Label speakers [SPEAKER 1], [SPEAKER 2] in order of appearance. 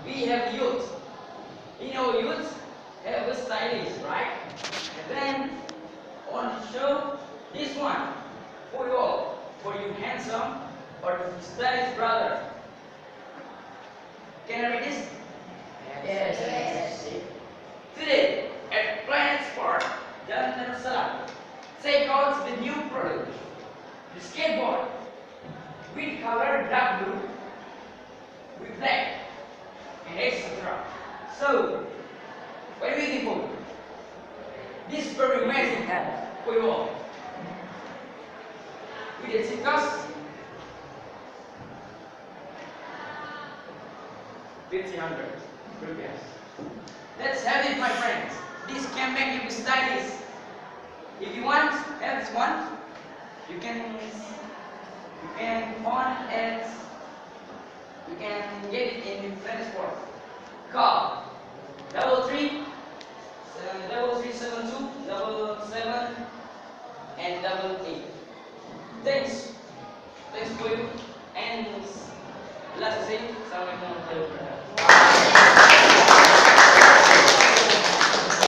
[SPEAKER 1] we have youth. You know, youth have a stylist, right? And then I want to show this one for you all, for you handsome or stylish brother. Can I read this?
[SPEAKER 2] Yes, yes.
[SPEAKER 1] Today at Planet Sport, Jalan Salam, check out the new product, the skateboard with color dark blue, with black, and etc. So, what are you waiting for? This is very amazing for you all. With the cheap cost, 1,500 rupees. Let's have it, my friends. This can make you stylish. If you want, have this one. You can on it. You can get it in Planet Sport. Call 33 7372 77 and 88. Thanks for you. And last thing, Assalamualaikum warahmatullahi wabarakatuh.